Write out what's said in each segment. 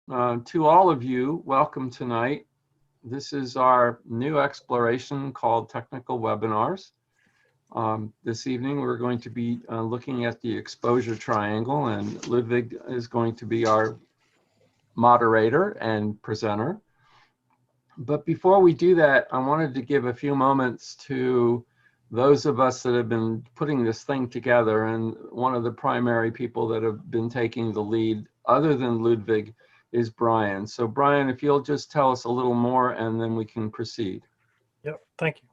To all of you, welcome tonight. This is our new exploration called Technical Webinars. This evening, we're going to be looking at the exposure triangle, and Ludwig is going to be our moderator and presenter. But before we do that, I wanted to give a few moments to those of us that have been putting this thing together, and one of the primary people that have been taking the lead, other than Ludwig, is Brian. So Brian, if you'll just tell us a little more and then we can proceed. Yep, thank you.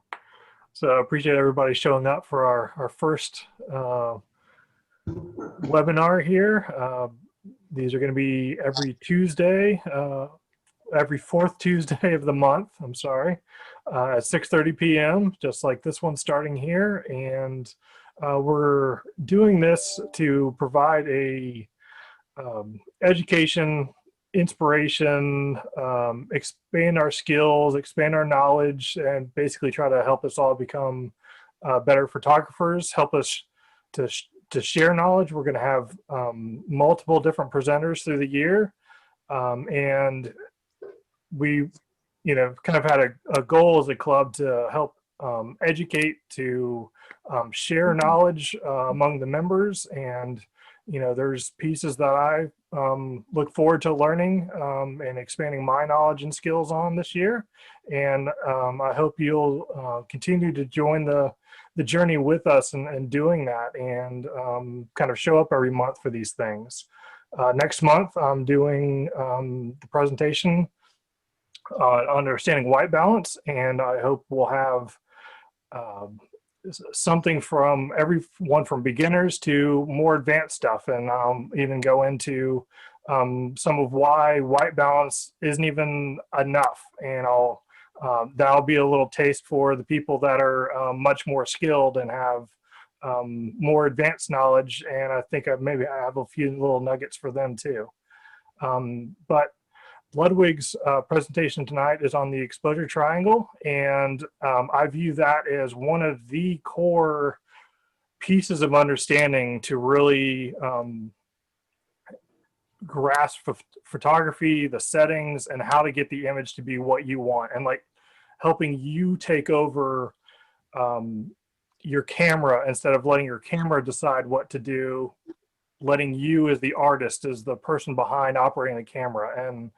So I appreciate everybody showing up for our first webinar here. These are going to be every Tuesday, every fourth Tuesday of the month, at 6:30 p.m., just like this one starting here. And we're doing this to provide a education, inspiration, expand our skills, expand our knowledge, and basically try to help us all become better photographers, help us to share knowledge. We're going to have multiple different presenters through the year. And we, kind of had a goal as a club to help educate, to share knowledge among the members. And there's pieces that I look forward to learning and expanding my knowledge and skills on this year. And I hope you'll continue to join the journey with us and doing that, and kind of show up every month for these things. Next month, I'm doing the presentation on understanding white balance, and I hope we'll have something from everyone from beginners to more advanced stuff, and even go into some of why white balance isn't even enough. And that'll be a little taste for the people that are much more skilled and have more advanced knowledge, and I think maybe I have a few little nuggets for them too. But Ludwig's presentation tonight is on the exposure triangle, and I view that as one of the core pieces of understanding to really grasp photography, the settings, and how to get the image to be what you want, and like helping you take over your camera instead of letting your camera decide what to do, letting you as the artist, as the person behind operating the camera. And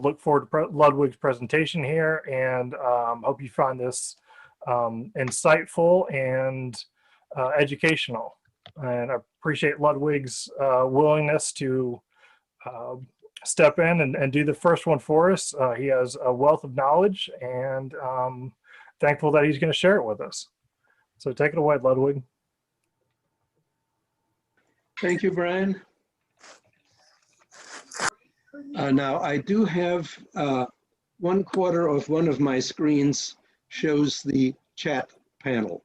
look forward to Ludwig's presentation here, and hope you find this insightful and educational. And I appreciate Ludwig's willingness to step in and do the first one for us. He has a wealth of knowledge, and thankful that he's going to share it with us. So take it away, Ludwig. Thank you, Brian. Now, I do have 1/4 of one of my screens shows the chat panel.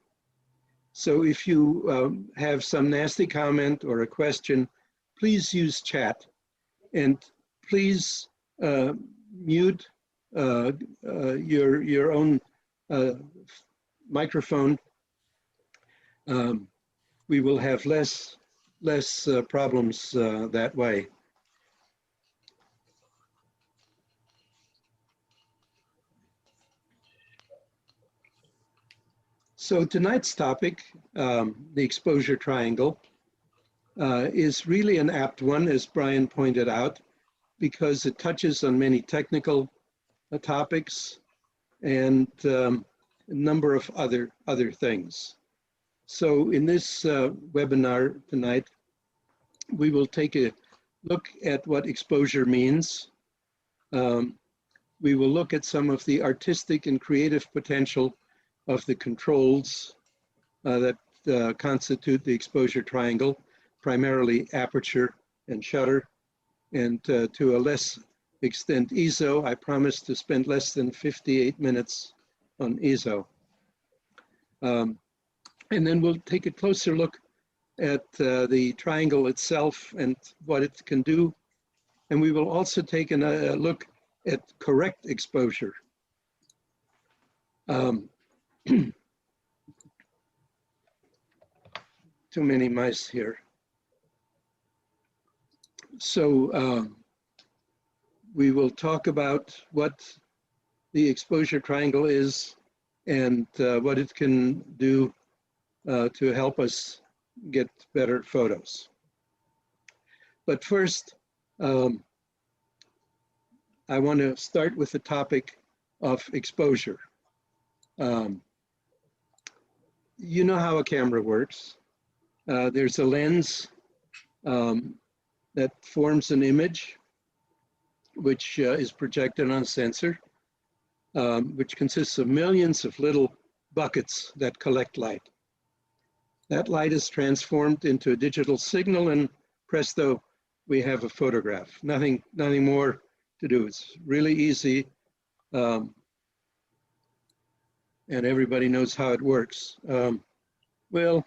So if you have some nasty comment or a question, please use chat. And please mute your own microphone. We will have less problems that way. So tonight's topic, the exposure triangle, is really an apt one, as Brian pointed out, because it touches on many technical topics and a number of other things. So in this webinar tonight, we will take a look at what exposure means. We will look at some of the artistic and creative potential of the controls that constitute the exposure triangle, primarily aperture and shutter, and to a less extent ISO. I promise to spend less than 58 minutes on ISO. And then we'll take a closer look at the triangle itself and what it can do. And we will also take a look at correct exposure. Too many mice here. So We will talk about what the exposure triangle is and what it can do to help us get better photos. But first, I want to start with the topic of exposure. You know how a camera works. There's a lens that forms an image, which is projected on a sensor, which consists of millions of little buckets that collect light. That light is transformed into a digital signal, and presto, we have a photograph. Nothing more to do. It's really easy, and everybody knows how it works. Well,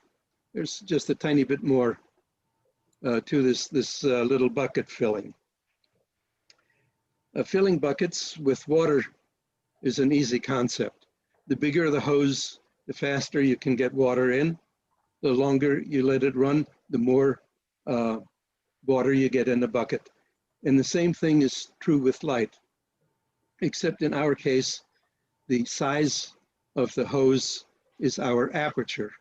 there's just a tiny bit more to this little bucket filling. Filling buckets with water is an easy concept. The bigger the hose, the faster you can get water in. The longer you let it run, the more water you get in the bucket. And the same thing is true with light, except in our case, the size of the hose is our aperture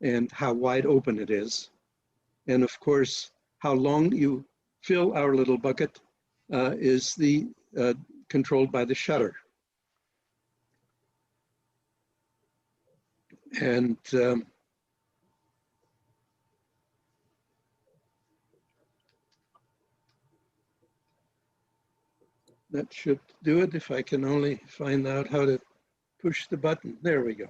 and how wide open it is. And of course, how long you fill our little bucket is controlled by the shutter. And that should do it if I can only find out how to push the button. There we go.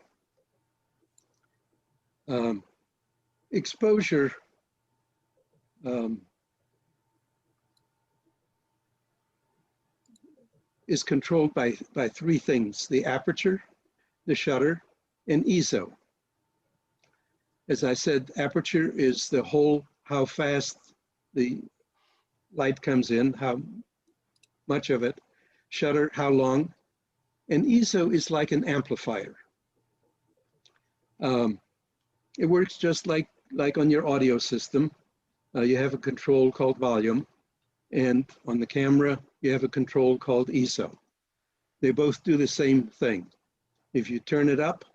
Exposure is controlled by three things: the aperture, the shutter, and ISO. As I said, aperture is the whole, how fast the light comes in, how much of it. Shutter, how long. And ISO is like an amplifier. It works just like on your audio system. You have a control called volume, and on the camera, you have a control called ISO. They both do the same thing. If you turn it up,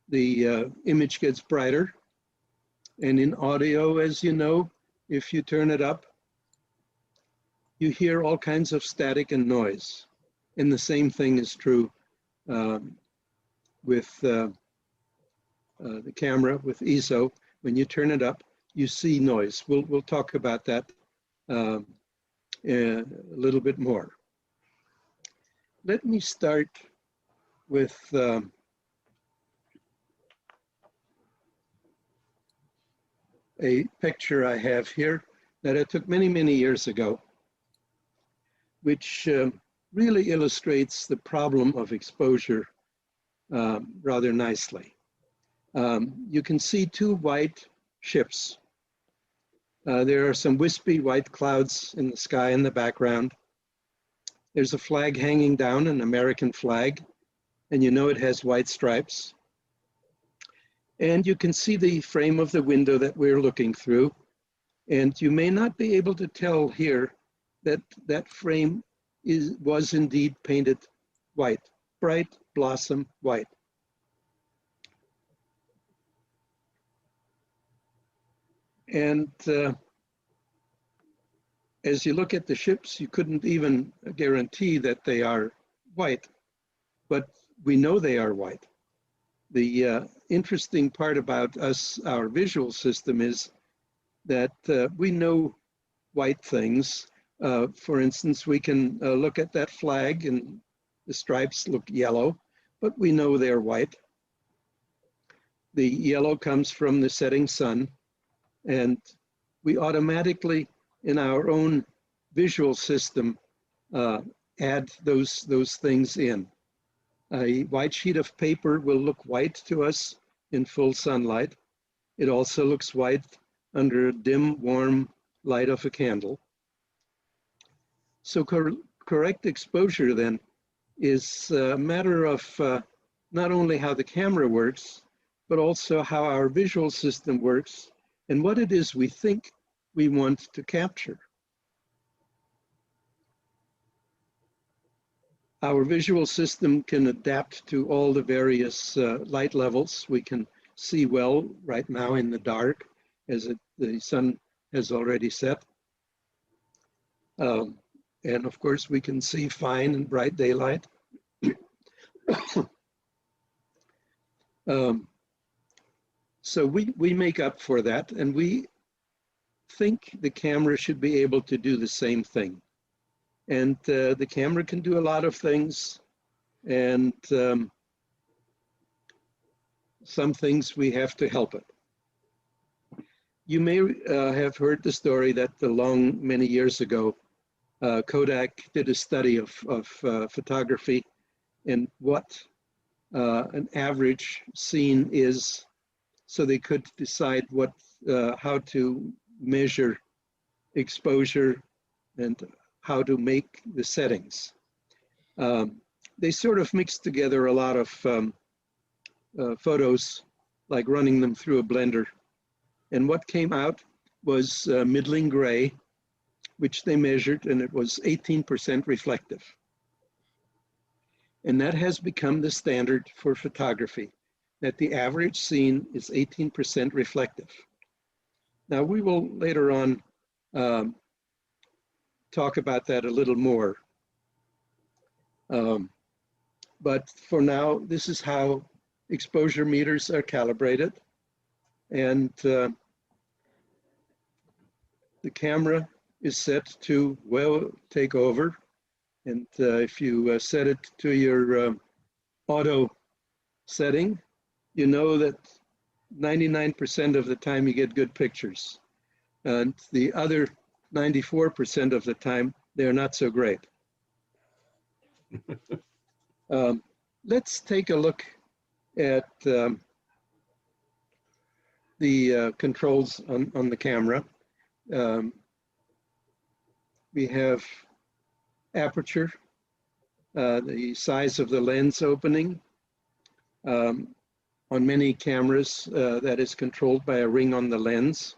the image gets brighter. And in audio, as you know, if you turn it up, you hear all kinds of static and noise. And the same thing is true with the camera, with ISO. When you turn it up, you see noise. We'll talk about that a little bit more. Let me start with a picture I have here that I took many, many years ago, which really illustrates the problem of exposure rather nicely. You can see two white ships. There are some wispy white clouds in the sky in the background. There's a flag hanging down, an American flag, and you know it has white stripes. And you can see the frame of the window that we're looking through. And you may not be able to tell here that that frame was indeed painted white, bright blossom white. And as you look at the ships, you couldn't even guarantee that they are white, but we know they are white. The interesting part about us, our visual system, is that we know white things. For instance, we can look at that flag and the stripes look yellow, but we know they're white. The yellow comes from the setting sun, and we automatically, in our own visual system, add those things in. A white sheet of paper will look white to us in full sunlight. It also looks white under a dim, warm light of a candle. So correct exposure then is a matter of not only how the camera works, but also how our visual system works and what it is we think we want to capture. Our visual system can adapt to all the various light levels. We can see well right now in the dark as the sun has already set. And of course, we can see fine in bright daylight. So we make up for that, and we think the camera should be able to do the same thing. And the camera can do a lot of things, and some things we have to help it. You may have heard the story that many years ago, Kodak did a study of photography and what an average scene is, so they could decide how to measure exposure and how to make the settings. They sort of mixed together a lot of photos, like running them through a blender. And what came out was middling gray, which they measured, and it was 18% reflective. And that has become the standard for photography, that the average scene is 18% reflective. Now, we will later on talk about that a little more. But for now, this is how exposure meters are calibrated. And the camera is set to, well, take over. And if you set it to your auto setting, you know that 99% of the time you get good pictures. And the other 94% of the time, they're not so great. Let's take a look at the controls on the camera. We have aperture, the size of the lens opening. On many cameras, that is controlled by a ring on the lens.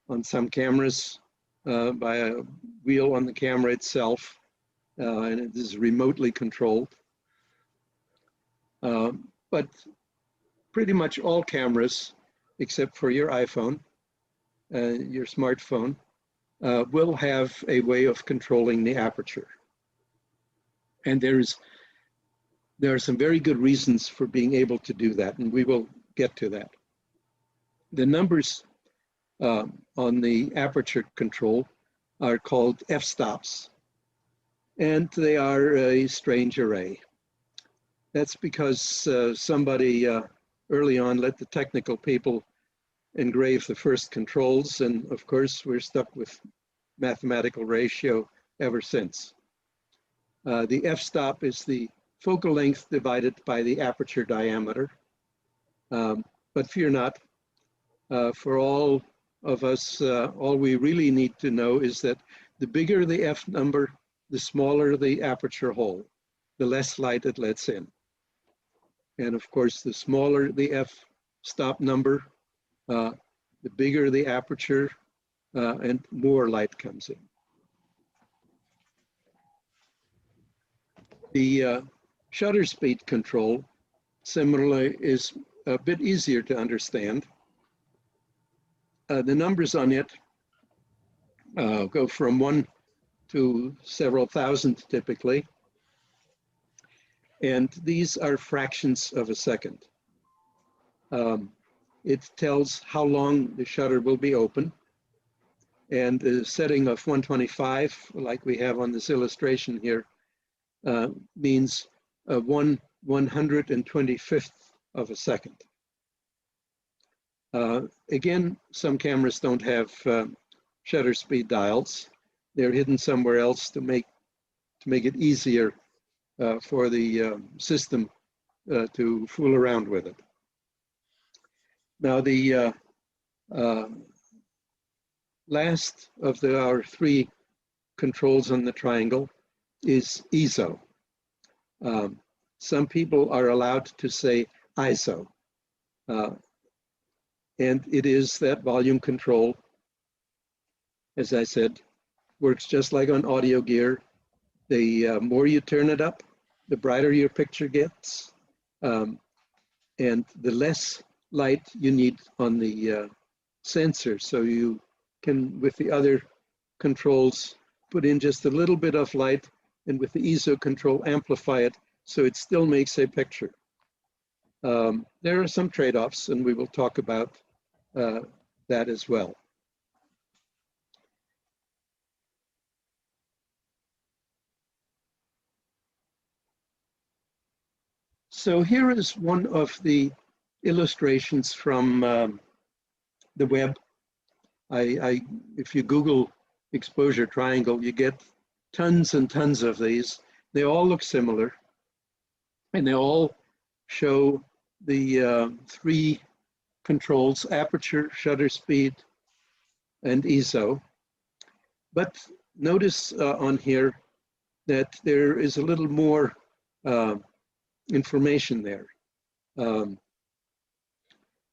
On some cameras, by a wheel on the camera itself, and it is remotely controlled. But pretty much all cameras, except for your iPhone, your smartphone, will have a way of controlling the aperture. And there are some very good reasons for being able to do that, and we will get to that. The numbers on the aperture control are called f-stops, and they are a strange array. That's because somebody early on let the technical people engrave the first controls, and of course we're stuck with mathematical ratio ever since. The f-stop is the focal length divided by the aperture diameter. But fear not, for all of us, all we really need to know is that the bigger the f number, the smaller the aperture hole, the less light it lets in. And of course, the smaller the f-stop number, the bigger the aperture, and more light comes in. The shutter speed control, similarly, is a bit easier to understand. The numbers on it go from 1 to several thousand typically. And these are fractions of a second. It tells how long the shutter will be open. And the setting of 125, like we have on this illustration here, means 1/125th of a second. Again, some cameras don't have shutter speed dials. They're hidden somewhere else to make it easier for the system to fool around with it. Now, the last of our three controls on the triangle is ISO. Some people are allowed to say ISO. And it is that volume control, as I said, works just like on audio gear. The more you turn it up, the brighter your picture gets, and the less light you need on the sensor. So you can, with the other controls, put in just a little bit of light, and with the ISO control, amplify it so it still makes a picture. There are some trade-offs, and we will talk about that as well. So here is one of the illustrations from the web. If you Google exposure triangle, you get tons and tons of these. They all look similar, and they all show the three controls: aperture, shutter speed, and ISO. But notice on here that there is a little more information there.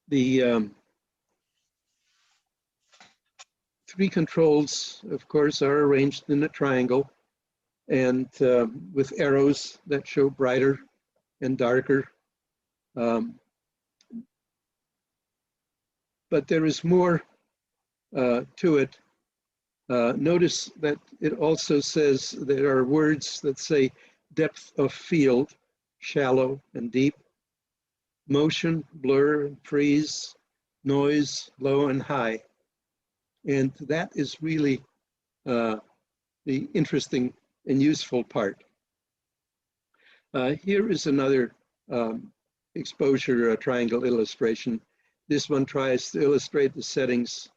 The three controls, of course, are arranged in a triangle, and with arrows that show brighter and darker. But there is more to it. Notice that it also says there are words that say depth of field, shallow and deep, motion, blur, freeze, noise, low and high. And that is really the interesting and useful part. Here is another exposure triangle illustration. This one tries to illustrate the settings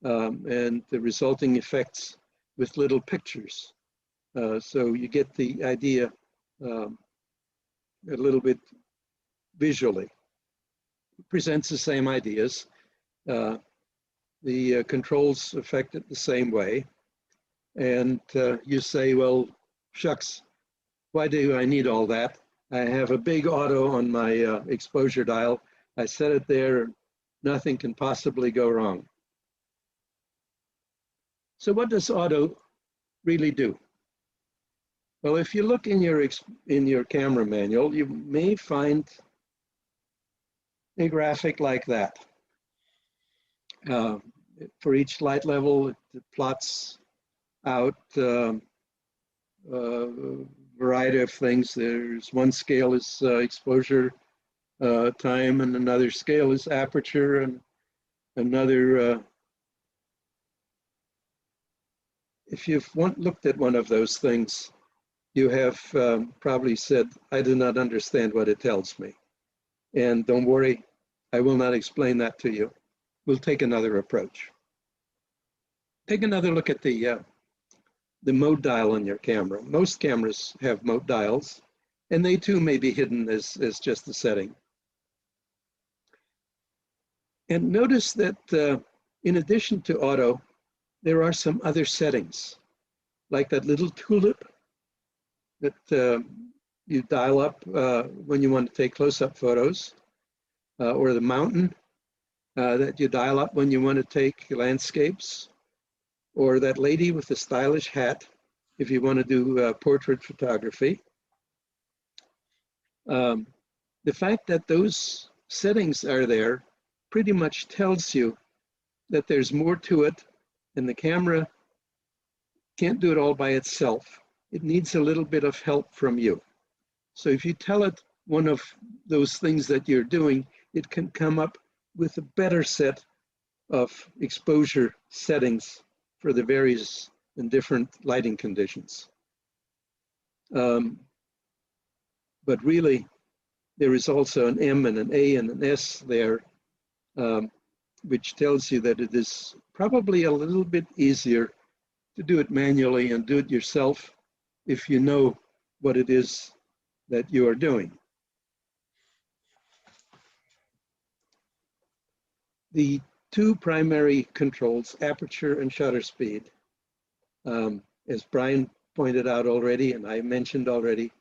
and the resulting effects with little pictures. So you get the idea a little bit visually. It presents the same ideas. The controls affect it the same way. And you say, well, shucks, why do I need all that? I have a big auto on my exposure dial. I set it there, nothing can possibly go wrong. So what does auto really do? Well, if you look in your camera manual, you may find a graphic like that. For each light level, it plots out a variety of things. There's one scale is exposure time, and another scale is aperture, and another. If you've looked at one of those things, you have probably said, I do not understand what it tells me. And don't worry, I will not explain that to you. We'll take another approach. Take another look at the mode dial on your camera. Most cameras have mode dials, and they too may be hidden as just a setting. And notice that in addition to auto, there are some other settings, like that little tulip that you dial up when you want to take close-up photos, or the mountain that you dial up when you want to take landscapes, or that lady with the stylish hat if you want to do portrait photography. The fact that those settings are there pretty much tells you that there's more to it, and the camera can't do it all by itself. It needs a little bit of help from you. So if you tell it one of those things that you're doing, it can come up with a better set of exposure settings for the various and different lighting conditions. But really, there is also an M and an A and an S there, which tells you that it is probably a little bit easier to do it manually and do it yourself if you know what it is that you are doing. The two primary controls, aperture and shutter speed, as Brian pointed out already, and I mentioned already,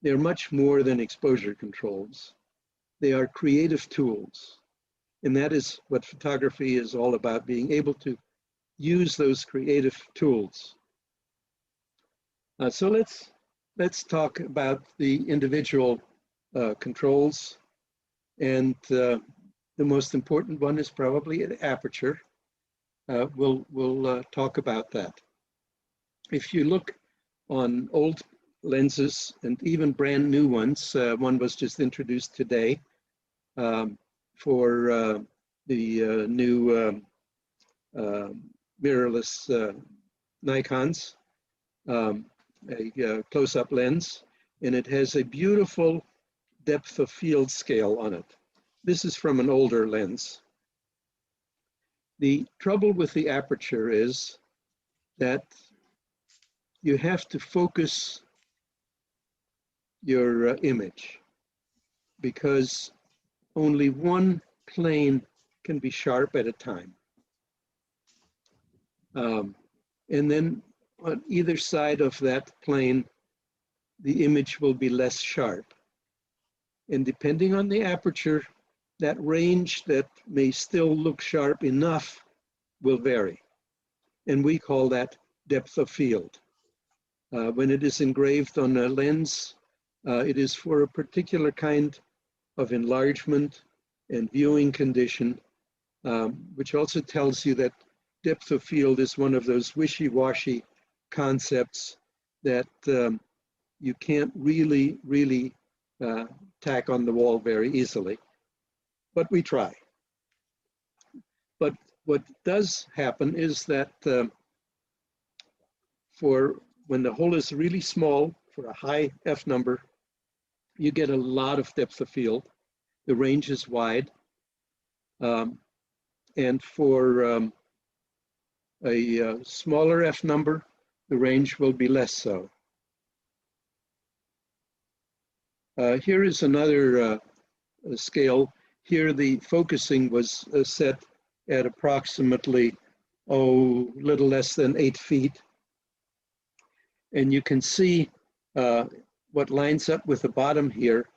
they're much more than exposure controls. They are creative tools. And that is what photography is all about, being able to use those creative tools. So let's let's talk about the individual controls. And the most important one is probably the aperture. We'll talk about that. If you look on old lenses and even brand new ones, one was just introduced today for the new mirrorless Nikons, a close-up lens, and it has a beautiful depth of field scale on it. This is from an older lens. The trouble with the aperture is that you have to focus your image because only one plane can be sharp at a time. And then on either side of that plane, the image will be less sharp. And depending on the aperture, that range that may still look sharp enough will vary. And we call that depth of field. When it is engraved on a lens, it is for a particular kind of enlargement and viewing condition, which also tells you that depth of field is one of those wishy-washy concepts that you can't really tack on the wall very easily, but we try. But what does happen is that for when the hole is really small, for a high F number, you get a lot of depth of field. The range is wide. And for a smaller F number, the range will be less so. Here is another scale. Here the focusing was set at approximately, little less than 8 feet. And you can see what lines up with the bottom here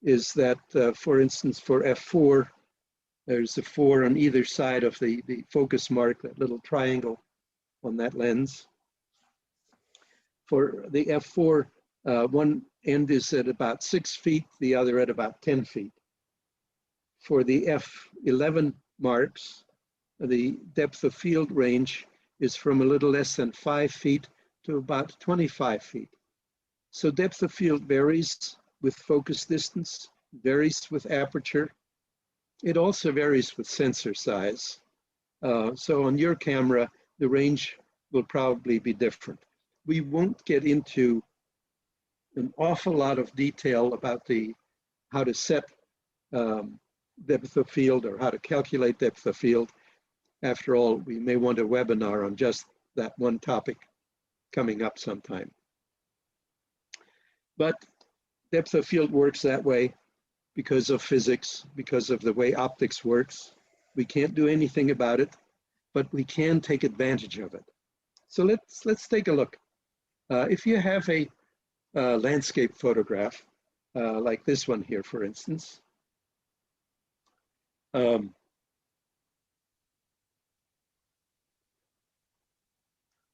is that, for instance, for F4, there's a 4 on either side of the focus mark, that little triangle on that lens. For the F4, one end is at about 6 feet, the other at about 10 feet. For the F11 marks, the depth of field range is from a little less than 5 feet to about 25 feet. So depth of field varies with focus distance, varies with aperture. It also varies with sensor size. So on your camera, the range will probably be different. We won't get into an awful lot of detail about how to set depth of field or how to calculate depth of field. After all, we may want a webinar on just that one topic coming up sometime. But depth of field works that way because of physics, because of the way optics works. We can't do anything about it, but we can take advantage of it. So let's take a look. If you have a landscape photograph, like this one here, for instance,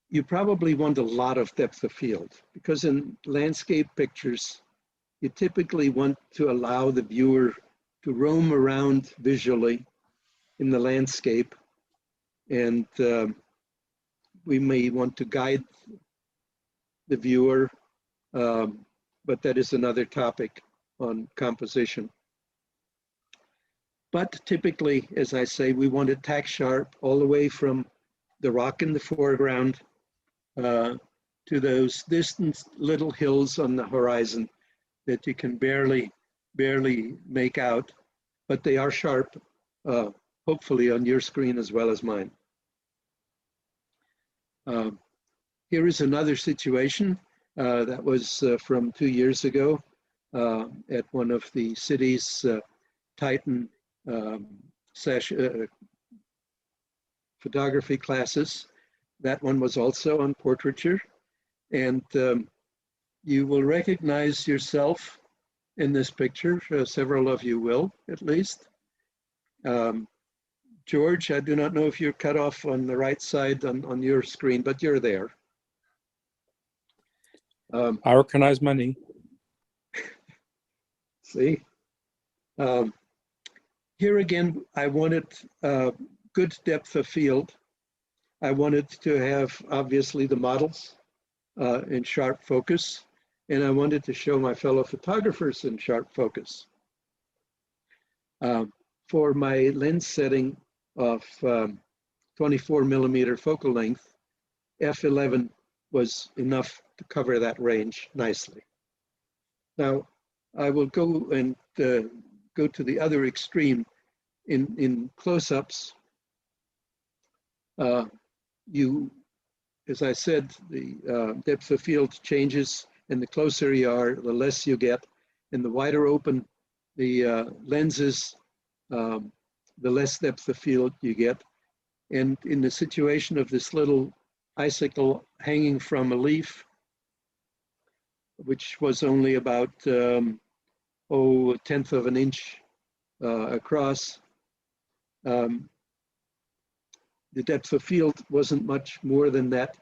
you probably want a lot of depth of field because in landscape pictures, you typically want to allow the viewer to roam around visually in the landscape, and we may want to guide the viewer, but that is another topic on composition. But typically, as I say, we want to tack sharp all the way from the rock in the foreground to those distant little hills on the horizon that you can barely make out, but they are sharp, hopefully on your screen as well as mine. Here is another situation that was from 2 years ago at one of the city's Titan photography classes. That one was also on portraiture, and you will recognize yourself in this picture. Several of you will, at least. George, I do not know if you're cut off on the right side on your screen, but you're there. I recognize my knee. See? Here again, I wanted good depth of field. I wanted to have, obviously, the models in sharp focus, and I wanted to show my fellow photographers in sharp focus. For my lens setting of 24 millimeter focal length, f11 was enough to cover that range nicely. Now, I will go and go to the other extreme. In close-ups, as I said, the depth of field changes, and the closer you are, the less you get. And the wider open the lenses, the less depth of field you get. And in the situation of this little icicle hanging from a leaf, which was only about, a 1/10 of an inch across, the depth of field wasn't much more than that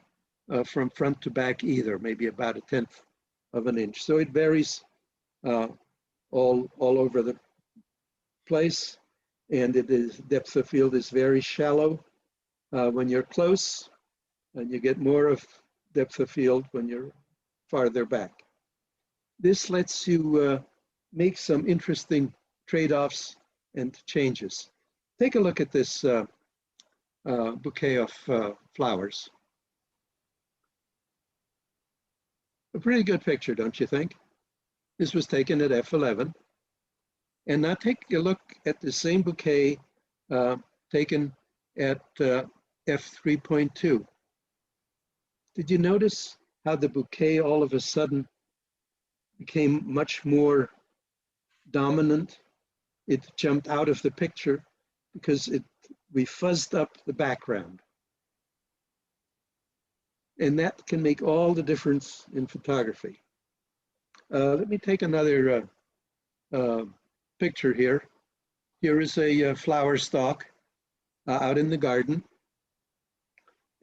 from front to back either, maybe about 1/10 of an inch. So it varies all over the place, and it is, depth of field is very shallow when you're close, and you get more of depth of field when you're farther back. This lets you make some interesting trade-offs and changes. Take a look at this bouquet of flowers. A pretty good picture, don't you think? This was taken at f11. And now take a look at the same bouquet taken at f3.2. Did you notice how the bouquet all of a sudden became much more dominant? It jumped out of the picture because we fuzzed up the background. And that can make all the difference in photography. Let me take another picture here. Here is a flower stalk out in the garden,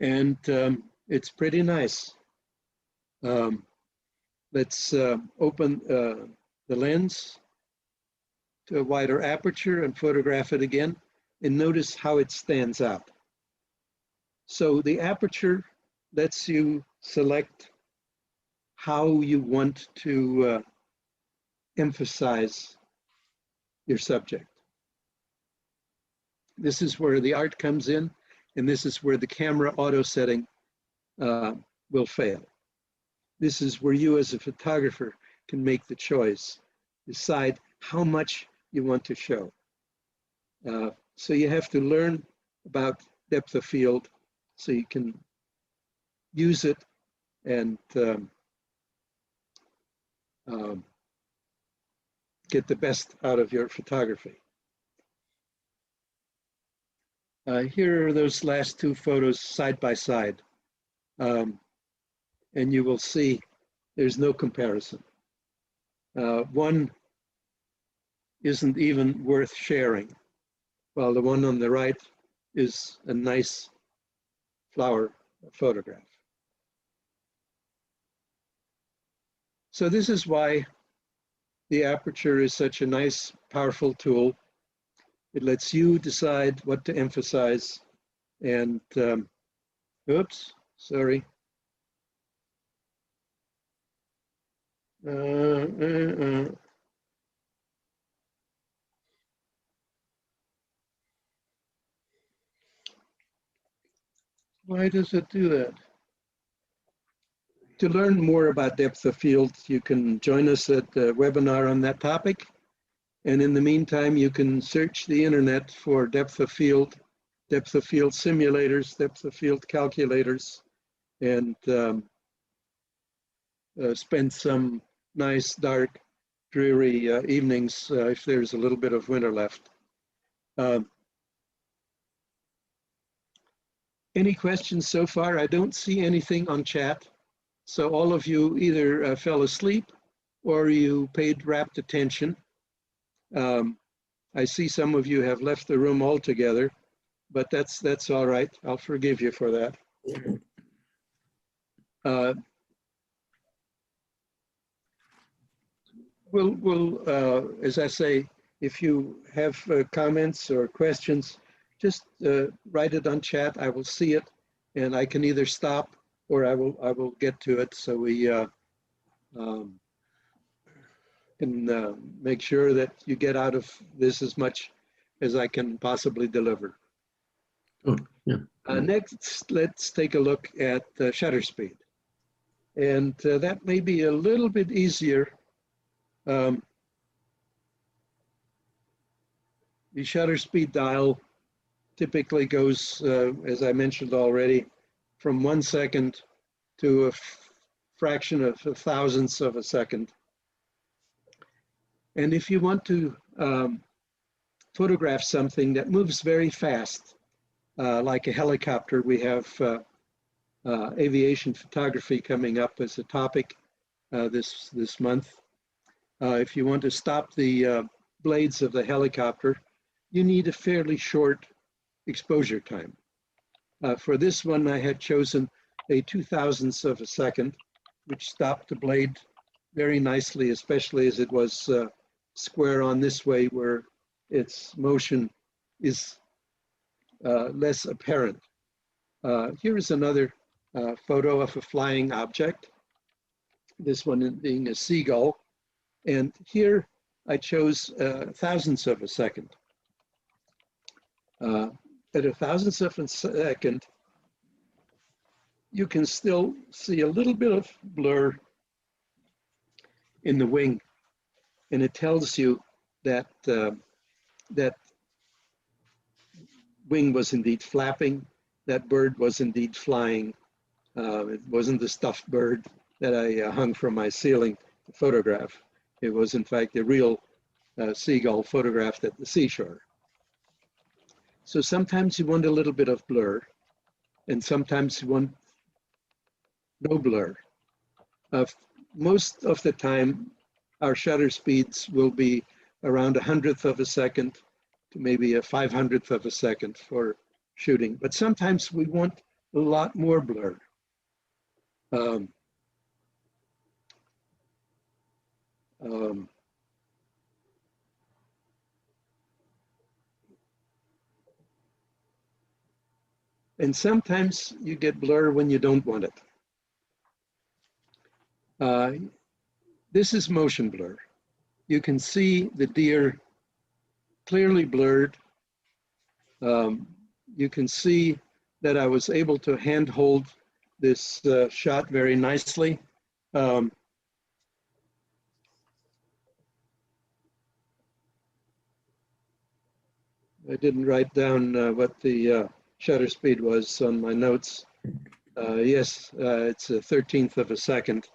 and it's pretty nice. Let's open the lens to a wider aperture and photograph it again, and notice how it stands out. So the aperture lets you select how you want to emphasize your subject. This is where the art comes in, and this is where the camera auto setting will fail. This is where you as a photographer can make the choice, decide how much you want to show. So you have to learn about depth of field so you can use it and get the best out of your photography. Here are those last two photos side by side. And you will see there's no comparison. One isn't even worth sharing, while the one on the right is a nice flower photograph. So this is why the aperture is such a nice, powerful tool. It lets you decide what to emphasize. And, oops, sorry. Why does it do that? To learn more about depth of field, you can join us at the webinar on that topic. And in the meantime, you can search the internet for depth of field simulators, depth of field calculators, and spend some nice, dark, dreary evenings if there's a little bit of winter left. Any questions so far? I don't see anything on chat. So all of you either fell asleep or you paid rapt attention. I see some of you have left the room altogether, but that's all right. I'll forgive you for that. As I say, if you have comments or questions, just write it on chat. I will see it, and I can either stop or I will get to it, so we can make sure that you get out of this as much as I can possibly deliver. Oh, yeah. Next, let's take a look at shutter speed. And that may be a little bit easier. The shutter speed dial typically goes, as I mentioned already, from 1 second to a fraction of a thousandth of a second. And if you want to photograph something that moves very fast, like a helicopter, we have aviation photography coming up as a topic this month. If you want to stop the blades of the helicopter, you need a fairly short exposure time. For this one, I had chosen a 2,000th of a second, which stopped the blade very nicely, especially as it was square on this way where its motion is less apparent. Here is another photo of a flying object, this one being a seagull. And here I chose thousandths of a second. At a thousandth of a second, you can still see a little bit of blur in the wing, and it tells you that that wing was indeed flapping, that bird was indeed flying. It wasn't the stuffed bird that I hung from my ceiling to photograph. It was in fact a real seagull photographed at the seashore. So sometimes you want a little bit of blur, and sometimes you want no blur. Most of the time, our shutter speeds will be around 100th of a second to maybe a 500th of a second for shooting. But sometimes we want a lot more blur. And sometimes you get blur when you don't want it. This is motion blur. You can see the deer clearly blurred. You can see that I was able to handhold this shot very nicely. I didn't write down what the shutter speed was on my notes. Yes, it's a 13th of a second.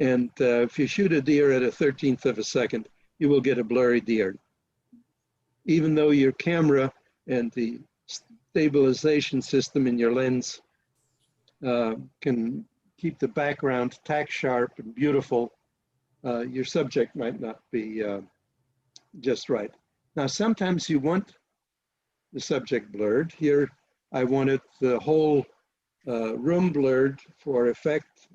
And if you shoot a deer at a 13th of a second, you will get a blurry deer. Even though your camera and the stabilization system in your lens can keep the background tack sharp and beautiful, your subject might not be just right. Now, sometimes you want the subject blurred. Here, I wanted the whole room blurred for effect.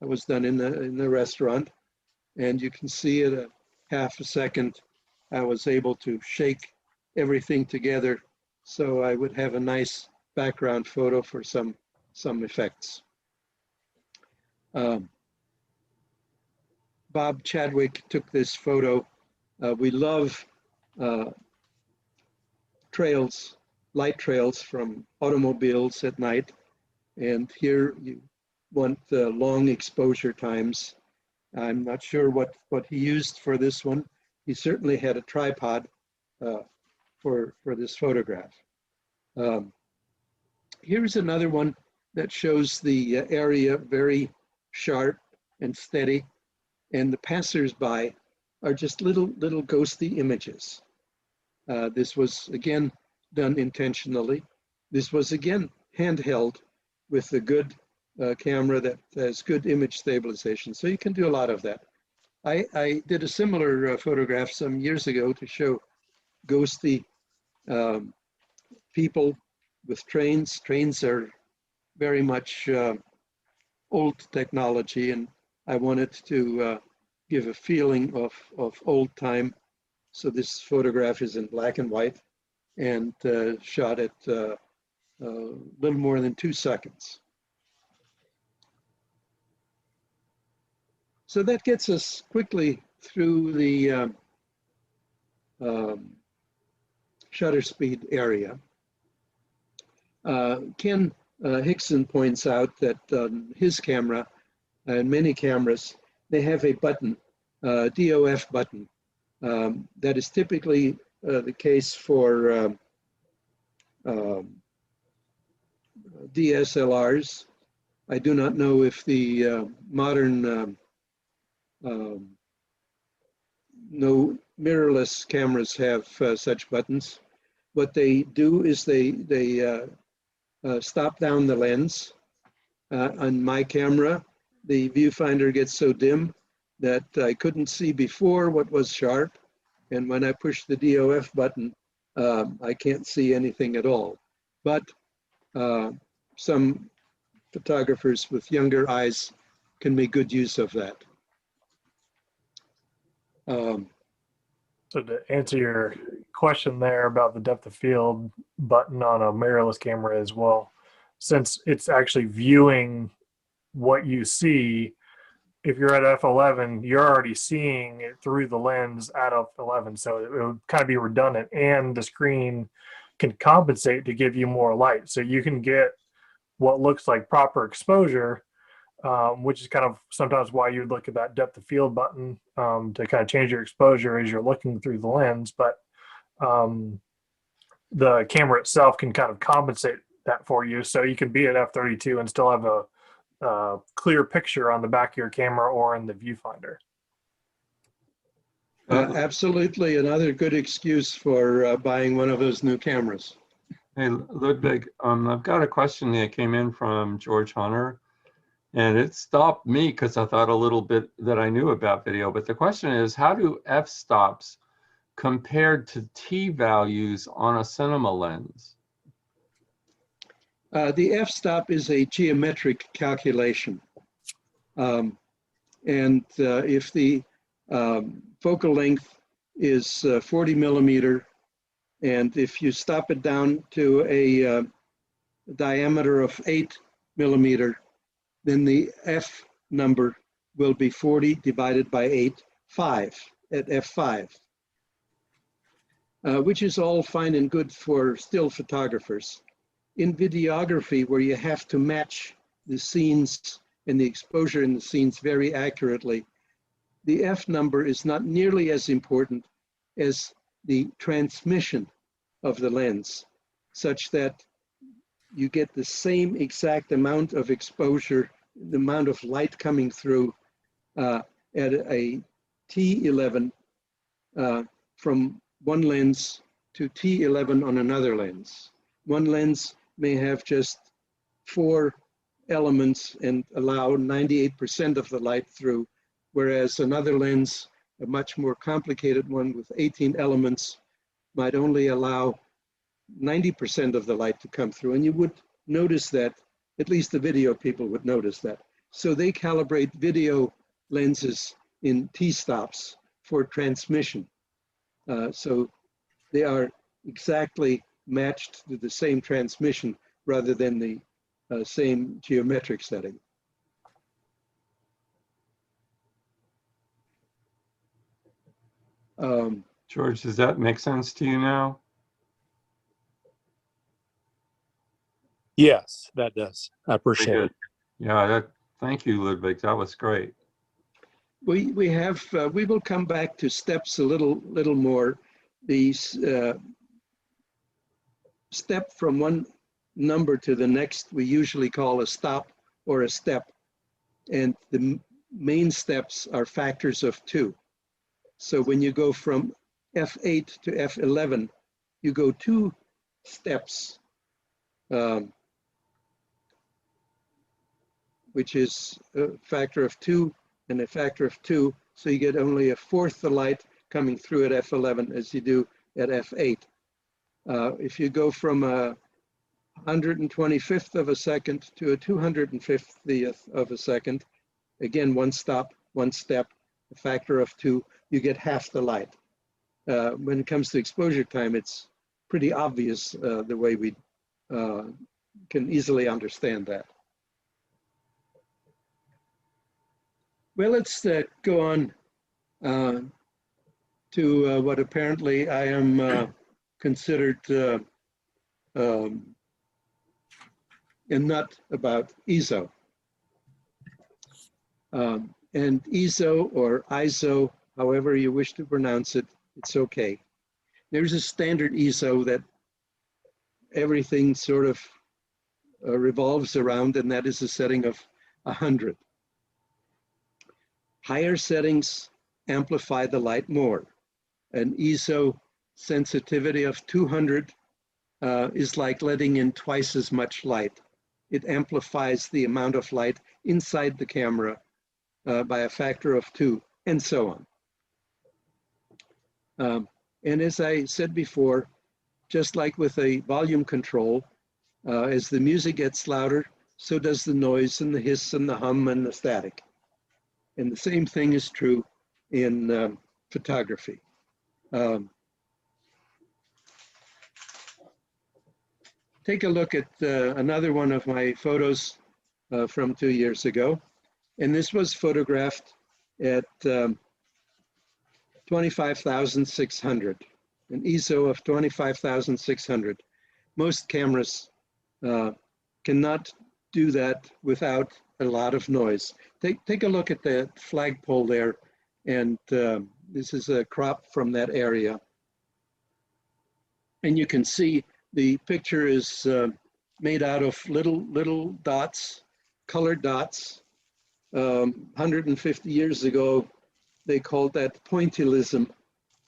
I was done in the restaurant, and you can see at a half a second, I was able to shake everything together so I would have a nice background photo for some effects. Bob Chadwick took this photo. We love trails, light trails from automobiles at night. And here you want the long exposure times. I'm not sure what he used for this one. He certainly had a tripod for this photograph. Here's another one that shows the area very sharp and steady, and the passersby are just little ghosty images. This was again done intentionally. This was again handheld with a good camera that has good image stabilization. So you can do a lot of that. I did a similar photograph some years ago to show ghosty people with trains. Trains are very much old technology, and I wanted to give a feeling of old time. So this photograph is in black and white and shot at a little more than 2 seconds. So that gets us quickly through the shutter speed area. Ken Hickson points out that his camera and many cameras, they have a button, DOF button. That is typically the case for DSLRs. I do not know if the modern no mirrorless cameras have such buttons. What they do is they stop down the lens. On my camera, the viewfinder gets so dim that I couldn't see before what was sharp. And when I push the DOF button, I can't see anything at all. But some photographers with younger eyes can make good use of that. So to answer your question there about the depth of field button on a mirrorless camera as well, since it's actually viewing what you see, if you're at f11, you're already seeing it through the lens at f11. So it would kind of be redundant, and the screen can compensate to give you more light. So you can get what looks like proper exposure, which is kind of sometimes why you'd look at that depth of field button to kind of change your exposure as you're looking through the lens. But the camera itself can kind of compensate that for you. So you can be at f32 and still have a clear picture on the back of your camera or in the viewfinder. Absolutely, another good excuse for buying one of those new cameras. Hey, Ludwig, I've got a question that came in from George Hunter, and it stopped me because I thought a little bit that I knew about video. But the question is, how do f-stops compared to t-values on a cinema lens? The f-stop is a geometric calculation. And if the focal length is 40 millimeter, and if you stop it down to a diameter of 8 millimeter, then the f number will be 40 divided by 8, 5 at f5, which is all fine and good for still photographers. In videography, where you have to match the scenes and the exposure in the scenes very accurately, the f number is not nearly as important as the transmission of the lens, such that you get the same exact amount of exposure, the amount of light coming through at a T11 from one lens to T11 on another lens. One lens may have just 4 elements and allow 98% of the light through, whereas another lens, a much more complicated one with 18 elements, might only allow 90% of the light to come through. And you would notice that, at least the video people would notice that. So they calibrate video lenses in T-stops for transmission. So they are exactly matched to the same transmission rather than the same geometric setting. George, does that make sense to you now? Yes, that does. I appreciate it. Yeah, thank you, Ludwig. That was great. We will come back to steps a little more. These step from one number to the next, we usually call a stop or a step. And the main steps are factors of 2. So when you go from F8 to F11, you go 2 steps, which is a factor of 2 and a factor of 2. So you get only a fourth the light coming through at F11 as you do at F8. If you go from a 125th of a second to a 250th of a second, again, 1 stop, 1 step, a factor of 2, you get half the light. When it comes to exposure time, it's pretty obvious the way we can easily understand that. Well, let's go on to what apparently I am considered a nut about ISO. And ISO or ISO, however you wish to pronounce it, it's okay. There's a standard ISO that everything sort of revolves around, and that is a setting of 100. Higher settings amplify the light more. An ISO sensitivity of 200 is like letting in twice as much light. It amplifies the amount of light inside the camera by a factor of 2, and so on. And as I said before, just like with a volume control, as the music gets louder, so does the noise and the hiss and the hum and the static. And the same thing is true in photography. Take a look at another one of my photos from 2 years ago. And this was photographed at 25,600, an ISO of 25,600. Most cameras cannot do that without a lot of noise. Take a look at the flagpole there, and this is a crop from that area. And you can see the picture is made out of little dots, colored dots. 150 years ago, they called that pointillism,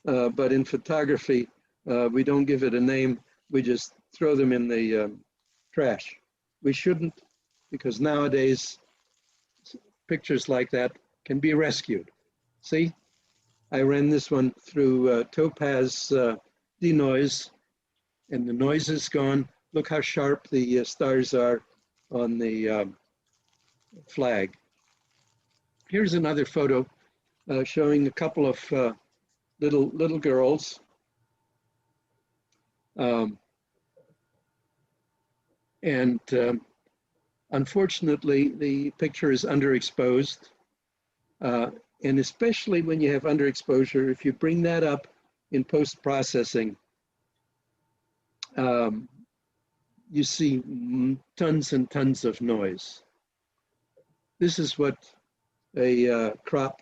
but in photography, we don't give it a name. We just throw them in the trash. We shouldn't, because nowadays, pictures like that can be rescued. See, I ran this one through Topaz denoise, and the noise is gone. Look how sharp the stars are on the flag. Here's another photo showing a couple of little girls. Unfortunately, the picture is underexposed. And especially when you have underexposure, if you bring that up in post-processing, you see tons and tons of noise. This is what a crop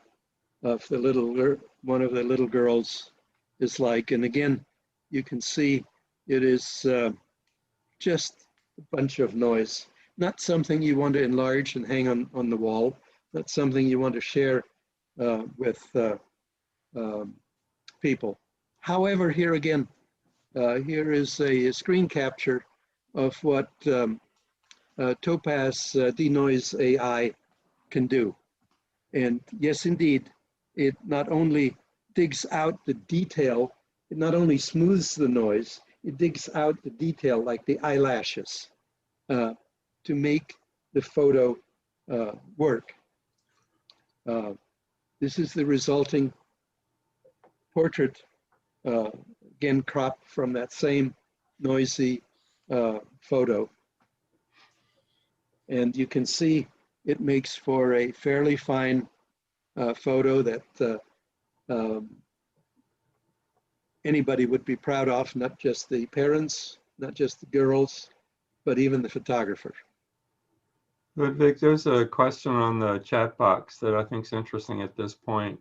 of the one of the little girls is like. And again, you can see it is just a bunch of noise. Not something you want to enlarge and hang on the wall. Not something you want to share with people. However, here again, here is a screen capture of what Topaz Denoise AI can do. And yes, indeed, it not only digs out the detail, it not only smooths the noise, it digs out the detail like the eyelashes to make the photo work. This is the resulting portrait, again, cropped from that same noisy photo. And you can see it makes for a fairly fine photo that anybody would be proud of, not just the parents, not just the girls, but even the photographer. Ludwig, there's a question on the chat box that I think is interesting at this point.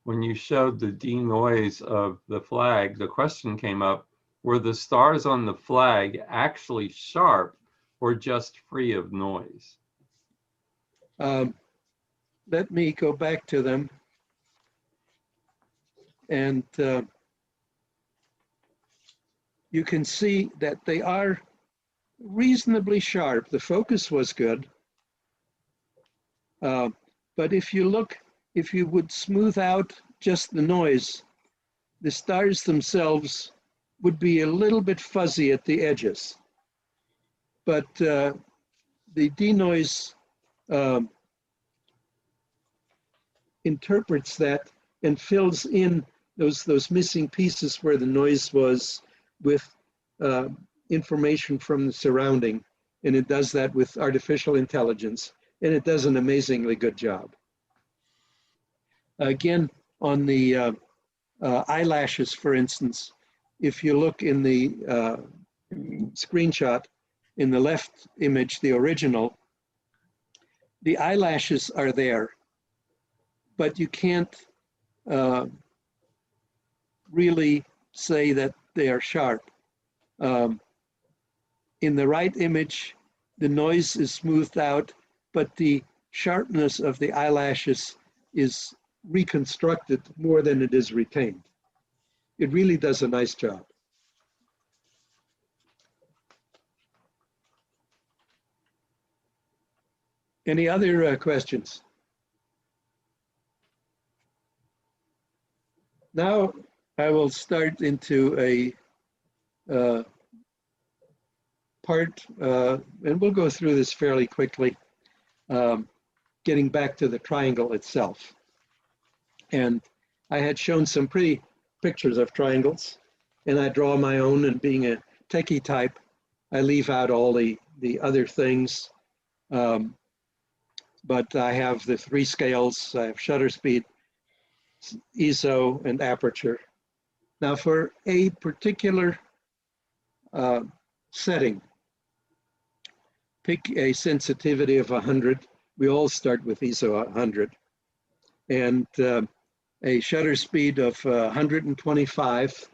When you showed the denoise of the flag, the question came up, were the stars on the flag actually sharp or just free of noise? Let me go back to them. And you can see that they are reasonably sharp. The focus was good. But if you look, if you would smooth out just the noise, the stars themselves would be a little bit fuzzy at the edges. But the denoise interprets that and fills in those missing pieces where the noise was with information from the surrounding. And it does that with artificial intelligence, and it does an amazingly good job. Again, on the eyelashes, for instance, if you look in the screenshot, in the left image, the original, the eyelashes are there, but you can't really say that they are sharp. In the right image, the noise is smoothed out, but the sharpness of the eyelashes is reconstructed more than it is retained. It really does a nice job. Any other questions? Now I will start into a part, and we'll go through this fairly quickly, getting back to the triangle itself. And I had shown some pretty pictures of triangles, and I draw my own, and being a techie type, I leave out all the other things. But I have the 3 scales. I have shutter speed, ISO, and aperture. Now for a particular setting, pick a sensitivity of 100. We all start with ISO 100. And a shutter speed of 125,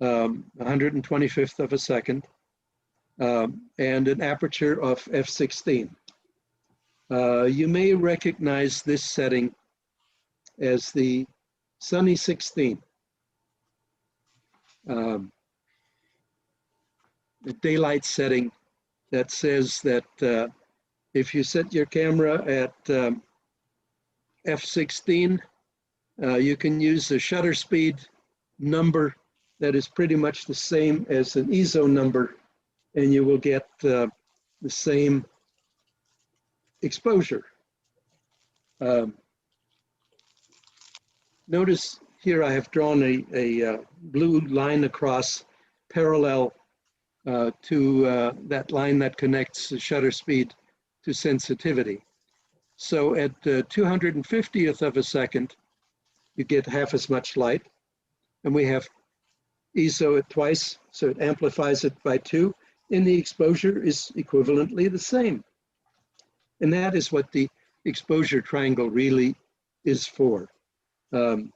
125th of a second, and an aperture of f16. You may recognize this setting as the Sunny 16. The daylight setting that says that if you set your camera at f16, you can use a shutter speed number that is pretty much the same as an ISO number, and you will get the same exposure. Notice here I have drawn a blue line across parallel to that line that connects the shutter speed to sensitivity. So at 250th of a second, you get half as much light. And we have ISO at twice, so it amplifies it by 2, and the exposure is equivalently the same. And that is what the exposure triangle really is for. The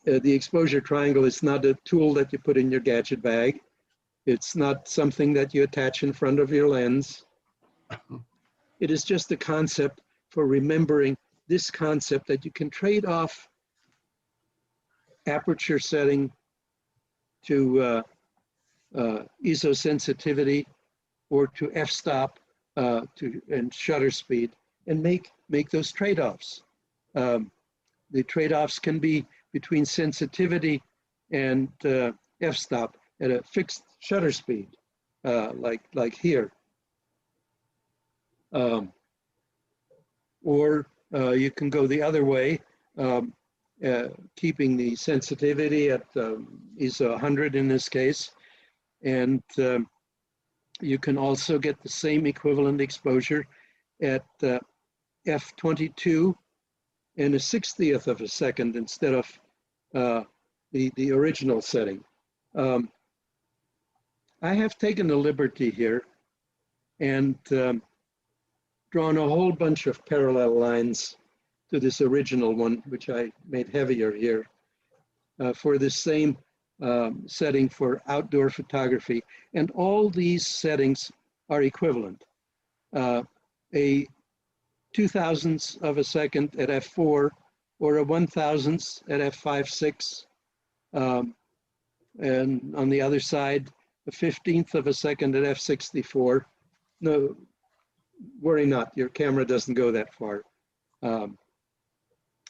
exposure triangle is not a tool that you put in your gadget bag. It's not something that you attach in front of your lens. It is just a concept for remembering this concept that you can trade off aperture setting to ISO sensitivity or to f-stop and shutter speed, and make those trade-offs. The trade-offs can be between sensitivity and f-stop at a fixed shutter speed, like here. Or you can go the other way, keeping the sensitivity at ISO 100 in this case, and you can also get the same equivalent exposure at f22 and a 60th of a second instead of the original setting. I have taken the liberty here and drawn a whole bunch of parallel lines to this original one, which I made heavier here, for the same setting for outdoor photography. And all these settings are equivalent. A 2,000th of a second at f4, or a 1,000th at f5.6. And on the other side, a 15th of a second at f64. No, worry not, your camera doesn't go that far.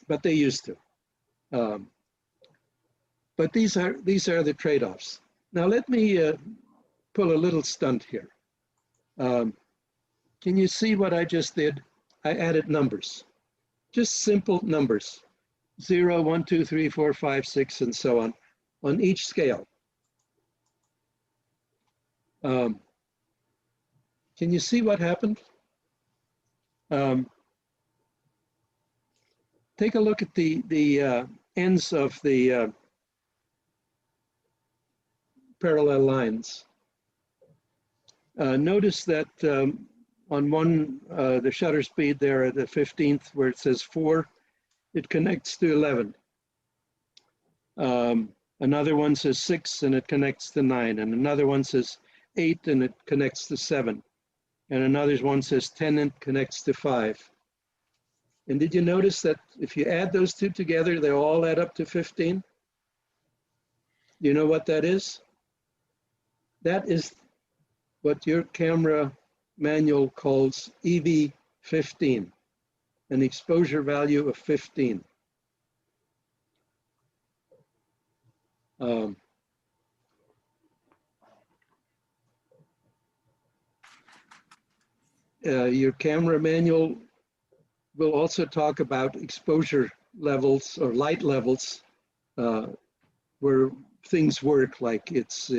But they used to. But these are the trade-offs. Now let me pull a little stunt here. Can you see what I just did? I added numbers. just simple numbers, 0, 1, 2, 3, 4, 5, 6, and so on each scale. Can you see what happened? Take a look at the ends of the parallel lines. Notice that on one, the shutter speed there at the 15th, where it says 4, it connects to 11. Another one says 6 and it connects to 9. And another one says 8 and it connects to 7. And another one says 10 and connects to 5. And did you notice that if you add those two together, they all add up to 15? Do you know what that is? That is what your camera manual calls EV15, an exposure value of 15. Your camera manual will also talk about exposure levels or light levels where things work, like its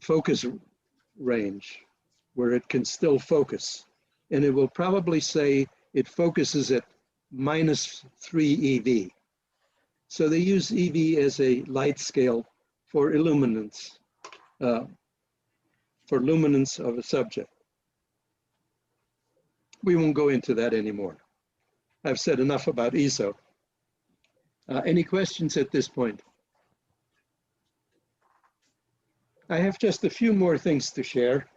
focus range, where it can still focus. And it will probably say it focuses at -3 EV. So they use EV as a light scale for illuminance, for luminance of a subject. We won't go into that anymore. I've said enough about ISO. Any questions at this point? I have just a few more things to share,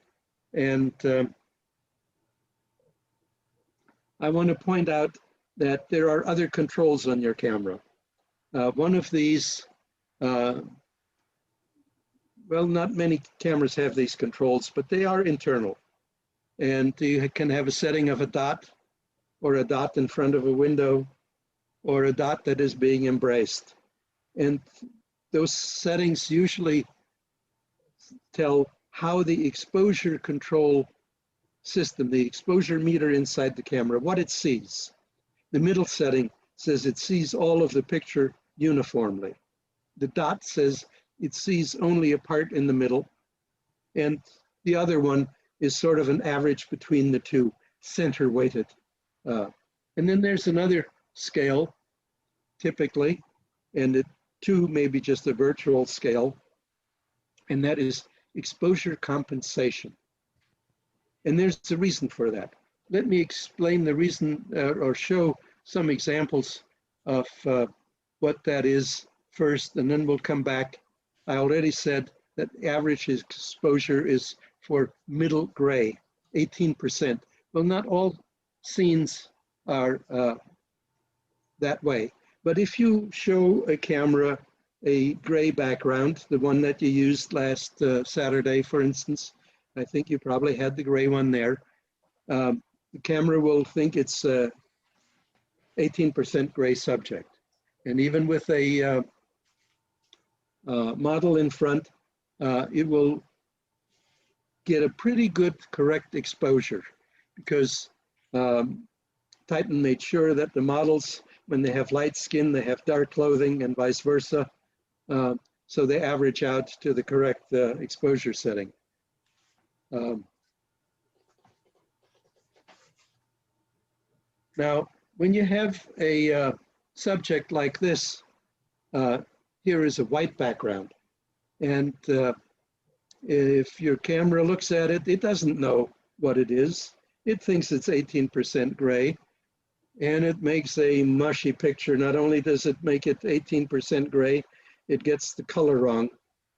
and I want to point out that there are other controls on your camera. One of these, well, not many cameras have these controls, but they are internal. And you can have a setting of a dot, or a dot in front of a window, or a dot that is being embraced. And those settings usually tell how the exposure control system, the exposure meter inside the camera, what it sees. The middle setting says it sees all of the picture uniformly. The dot says it sees only a part in the middle. And the other one is sort of an average between the two, center weighted. And then there's another scale, typically, and it too may be just a virtual scale, and that is exposure compensation. And there's a reason for that. Let me explain the reason or show some examples of what that is first, and then we'll come back. I already said that average exposure is for middle gray, 18%. Well, not all scenes are that way. But if you show a camera a gray background, the one that you used last Saturday, for instance, I think you probably had the gray one there, the camera will think it's 18% gray subject. And even with a model in front, it will get a pretty good correct exposure, because Titan made sure that the models, when they have light skin, they have dark clothing and vice versa. So they average out to the correct exposure setting. Now, when you have a subject like this, here is a white background. And if your camera looks at it, it doesn't know what it is. It thinks it's 18% gray, and it makes a mushy picture. Not only does it make it 18% gray, it gets the color wrong.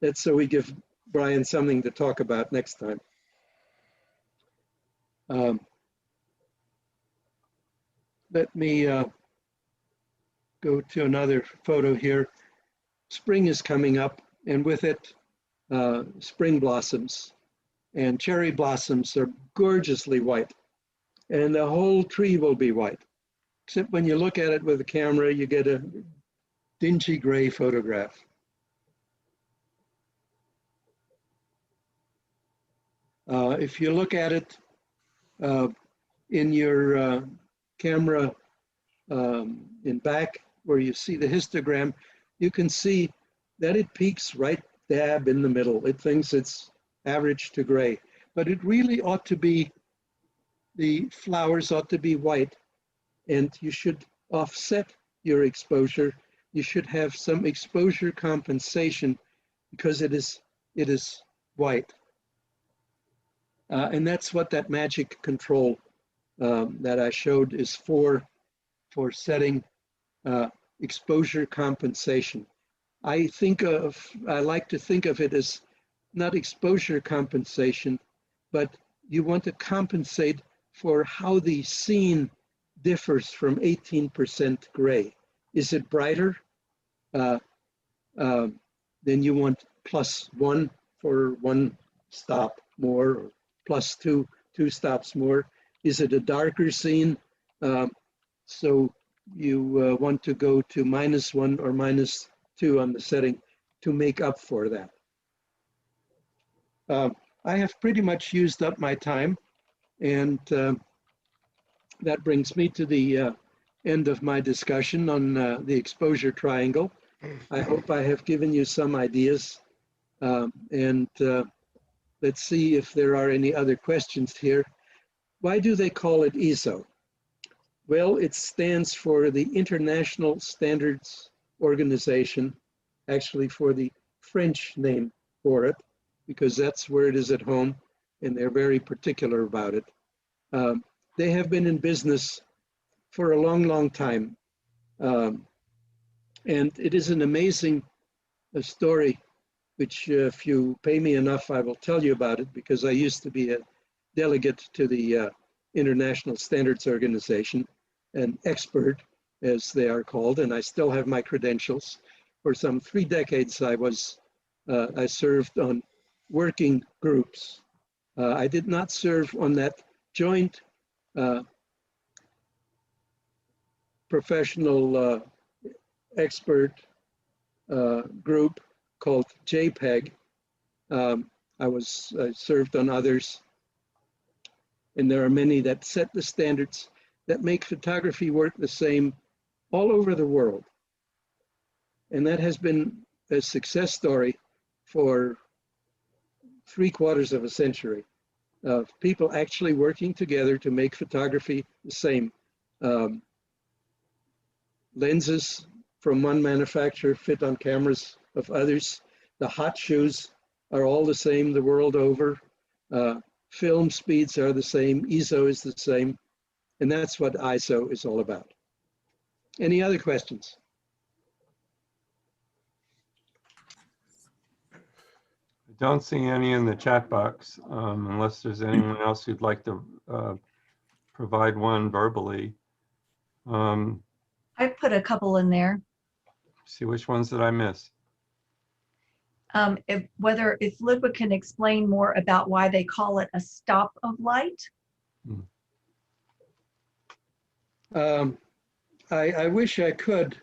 That's so we give Brian something to talk about next time. Let me go to another photo here. Spring is coming up, and with it, spring blossoms. And cherry blossoms are gorgeously white. And the whole tree will be white. Except when you look at it with a camera, you get a dingy gray photograph. If you look at it in your camera in back where you see the histogram, you can see that it peaks right dab in the middle. It thinks it's average to gray, but it really ought to be, the flowers ought to be white, and you should offset your exposure. You should have some exposure compensation because it is white. And that's what that magic control that I showed is for setting exposure compensation. I like to think of it as not exposure compensation, but you want to compensate for how the scene differs from 18% gray. Is it brighter? Then you want +1 for 1 stop more, or +2, 2 stops more. Is it a darker scene? So you want to go to -1 or -2 on the setting to make up for that. I have pretty much used up my time, and that brings me to the end of my discussion on the exposure triangle. I hope I have given you some ideas, and let's see if there are any other questions here. Why do they call it ISO? Well, it stands for the International Standards Organization, actually for the French name for it, because that's where it is at home, and they're very particular about it. They have been in business for a long, long time. And it is an amazing story, which if you pay me enough, I will tell you about it, because I used to be a delegate to the International Standards Organization, an expert, as they are called, and I still have my credentials. For some 3 decades, I served on working groups. I did not serve on that joint professional expert group called JPEG. I served on others, and there are many that set the standards that make photography work the same all over the world. And that has been a success story for 3/4 of a century of people actually working together to make photography the same. Lenses from one manufacturer fit on cameras of others. The hot shoes are all the same the world over. Film speeds are the same. ISO is the same. And that's what ISO is all about. Any other questions? I don't see any in the chat box, unless there's anyone else who'd like to provide one verbally. I've put a couple in there. See which ones did I miss? If Ludwig can explain more about why they call it a stop of light. I wish I could.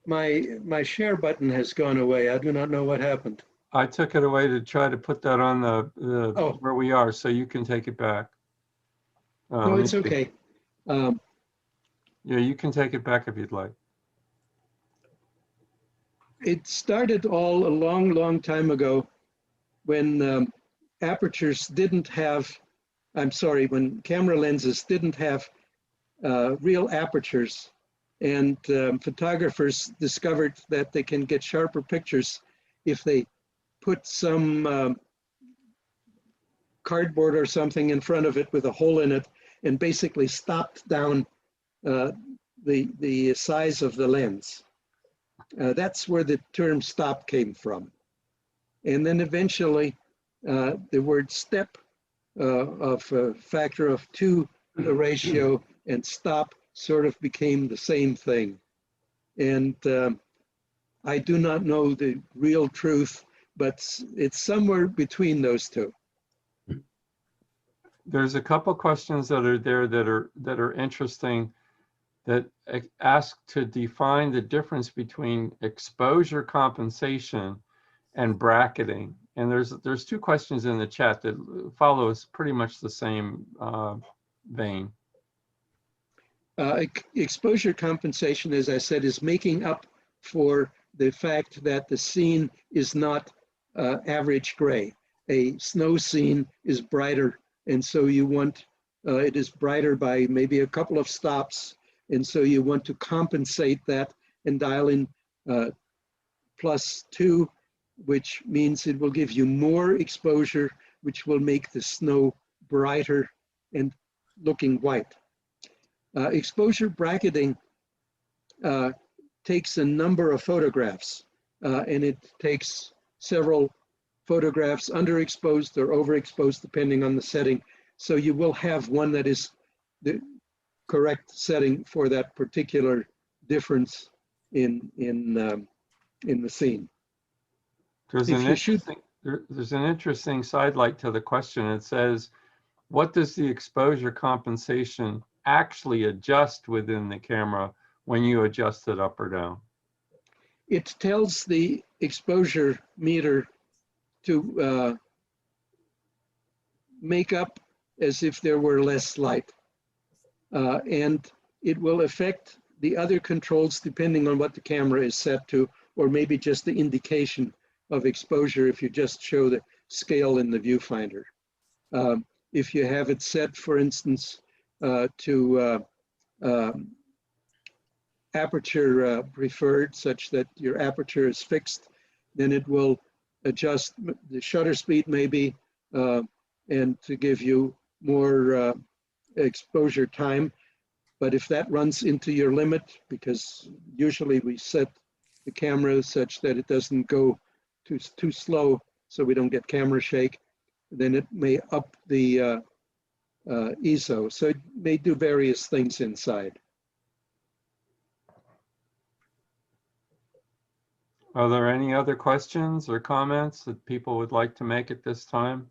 My share button has gone away. I do not know what happened. I took it away to try to put that on the where we are, so you can take it back. No, it's okay. Yeah, you can take it back if you'd like. It started all a long, long time ago when apertures didn't have, when camera lenses didn't have real apertures, and photographers discovered that they can get sharper pictures if they put some cardboard or something in front of it with a hole in it and basically stopped down the size of the lens. That's where the term stop came from. And then eventually the word step of a factor of 2 the ratio and stop sort of became the same thing. And I do not know the real truth, but it's somewhere between those two. There's a couple questions that are there that are interesting, that ask to define the difference between exposure compensation and bracketing. And there's 2 questions in the chat that follows pretty much the same vein. Exposure compensation, as I said, is making up for the fact that the scene is not average gray. A snow scene is brighter, and so you want, it is brighter by maybe a couple of stops, and so you want to compensate that and dial in +2, which means it will give you more exposure, which will make the snow brighter and looking white. Exposure bracketing takes a number of photographs, and it takes several photographs underexposed or overexposed depending on the setting. So you will have one that is the correct setting for that particular difference in the scene. There's an interesting sidelight to the question. It says, what does the exposure compensation actually adjust within the camera when you adjust it up or down? It tells the exposure meter to make up as if there were less light. And it will affect the other controls depending on what the camera is set to, or maybe just the indication of exposure if you just show the scale in the viewfinder. If you have it set, for instance, to aperture preferred, such that your aperture is fixed, then it will adjust the shutter speed maybe, and to give you more exposure time. But if that runs into your limit, because usually we set the camera such that it doesn't go too slow so we don't get camera shake, then it may up the ISO. So it may do various things inside. Are there any other questions or comments that people would like to make at this time?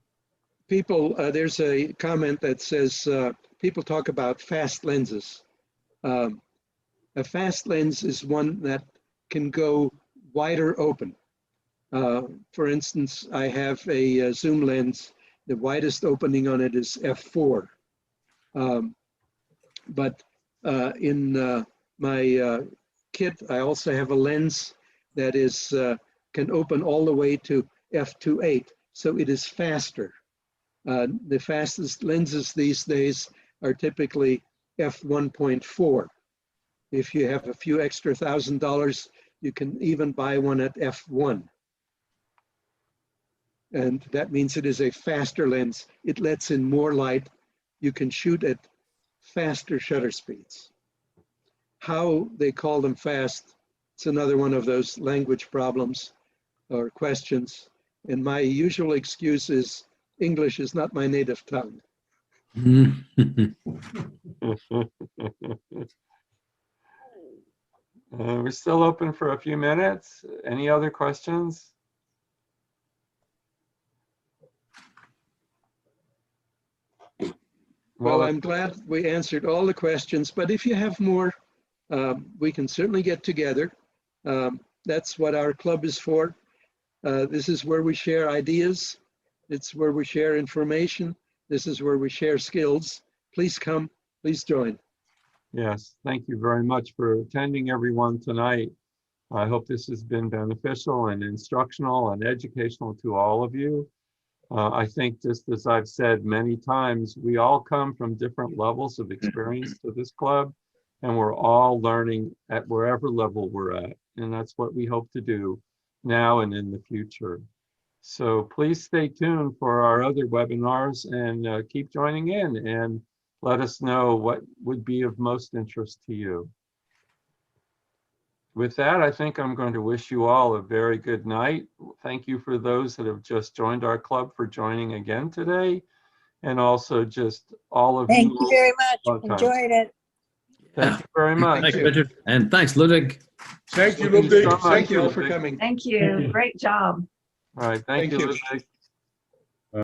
People, there's a comment that says, people talk about fast lenses. A fast lens is one that can go wider open. For instance, I have a zoom lens. The widest opening on it is f4. But in my kit, I also have a lens that is can open all the way to f2.8, so it is faster. The fastest lenses these days are typically f1.4. If you have a few extra $1,000, you can even buy one at f1. And that means it is a faster lens. It lets in more light. You can shoot at faster shutter speeds. How they call them fast, it's another one of those language problems or questions. And my usual excuse is English is not my native tongue. We're still open for a few minutes. Any other questions? Well, I'm glad we answered all the questions, but if you have more, we can certainly get together. That's what our club is for. This is where we share ideas. It's where we share information. This is where we share skills. Please come, please join. Yes, thank you very much for attending, everyone, tonight. I hope this has been beneficial and instructional and educational to all of you. I think, just as I've said many times, we all come from different levels of experience to this club, and we're all learning at wherever level we're at. And that's what we hope to do now and in the future. So please stay tuned for our other webinars and keep joining in and let us know what would be of most interest to you. With that, I think I'm going to wish you all a very good night. Thank you for those that have just joined our club for joining again today. And also just all of you. Thank you very much. Enjoyed it. Thank you very much. Thanks, Richard. And thanks, Ludwig. Thank you, Ludwig. Thank you all for coming. Thank you. Great job. All right. Thank you, Ludwig.